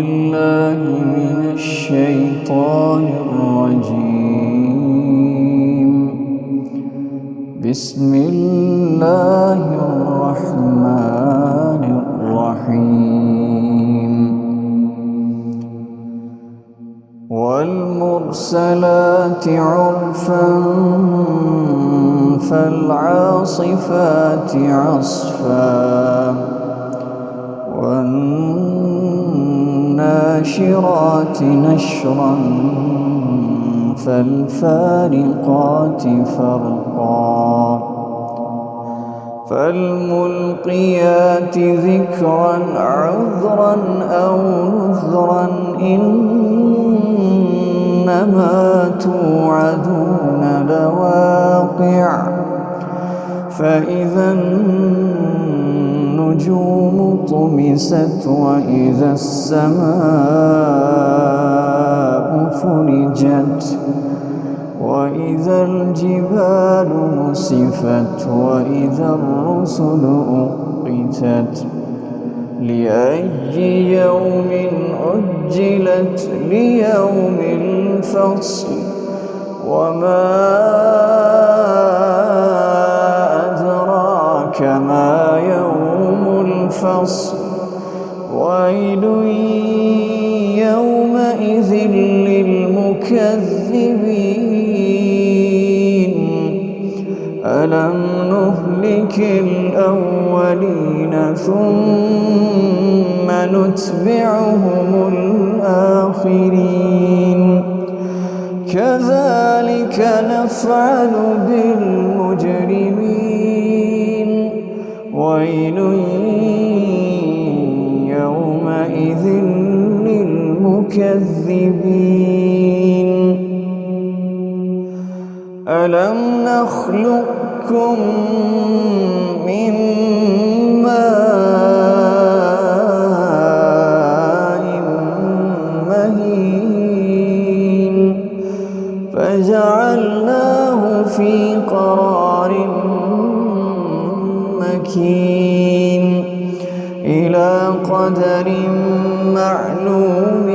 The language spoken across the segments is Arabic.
بالله من الشيطان الرجيم. بسم الله الرحمن الرحيم. والمرسلات عرفا فالعاصفات عصفا والناشرات نشرا فالفارقات فرقا فالملقيات ذكرا عذرا أو نذرا إنما توعدون لواقع فإذا النجوم طمست وإذا السماء فرجت وإذا الجبال نسفت وإذا الرسل أقتت لأي يوم أجلت ليوم الفصل وما أدراك ما يوم الفصل ويل يومئذ للمكذبين ألم نهلك الأولين ثم نتبعهم الآخرين كذلك نفعل بالمجرمين ويل يومئذ للمكذبين ألم نخلقكم من ماء مهين فجعلناه في قرار مكين إلى قدر معلوم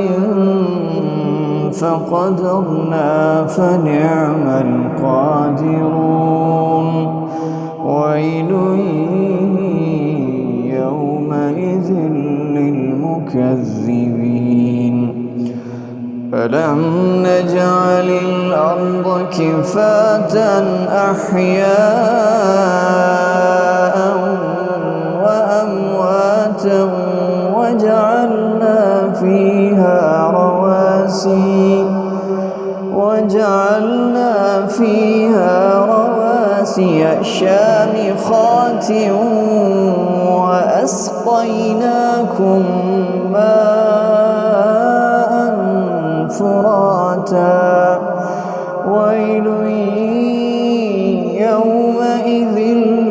فقدرنا فنعم القادرون ويل يومئذ للمكذبين ألم نجعل الأرض كفاتا أحياء وأمواتا وجعلنا فيها رواسي شامخات وأسقيناكم ماء فراتا ويل يومئذ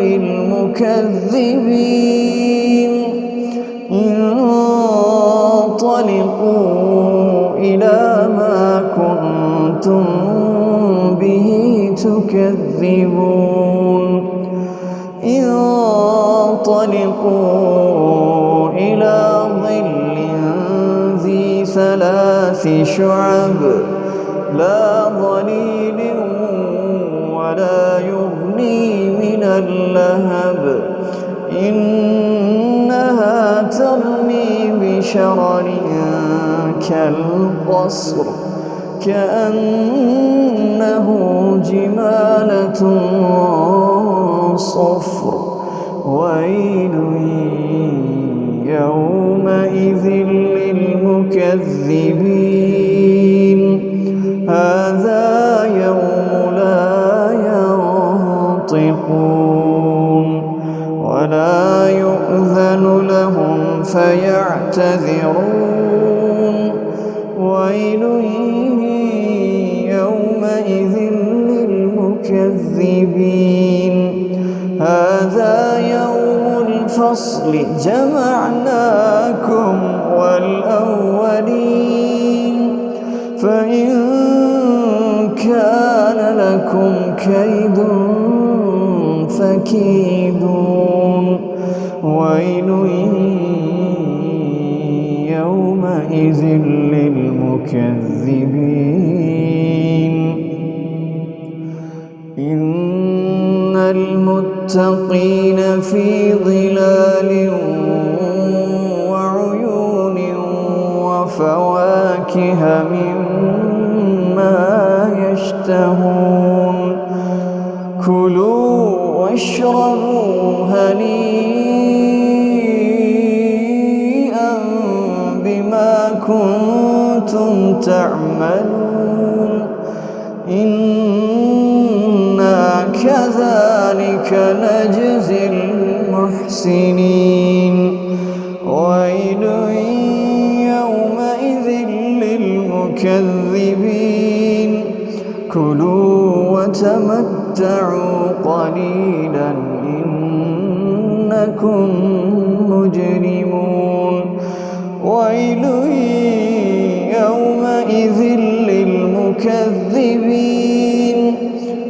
للمكذبين انطلقوا إلى ما كنتم به تكذبون انطلقوا إلى ظل ذي ثلاث شعب لا ظليل ولا يغني من اللهب إنها ترمي بشرر كالقصر كأنه جمالة صفر ويل يومئذ للمكذبين هذا يوم لا ينطقون ولا يؤذن لهم فيعتذرون ويل يومئذ للمكذبين هذا يوم الفصل جمعناكم والأولين فإن كان لكم كيد فكيدون ويل يوم يومئذ للمكذبين إن المتقين في ظلال وعيون وفواكه مما يشتهون كلوا واشربوا هنيئا بما كنتم تعملون إنا كذلك نجزي المحسنين ويل يومئذ للمكذبين كلوا وتمتعوا قليلا إنكم مجرمون ويل يومئذ للمكذبين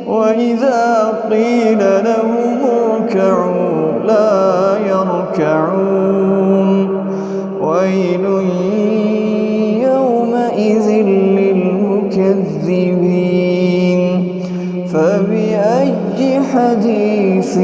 وإذا قيل لهم اركعوا لا يركعون ويل يومئذ للمكذبين فبأي حديث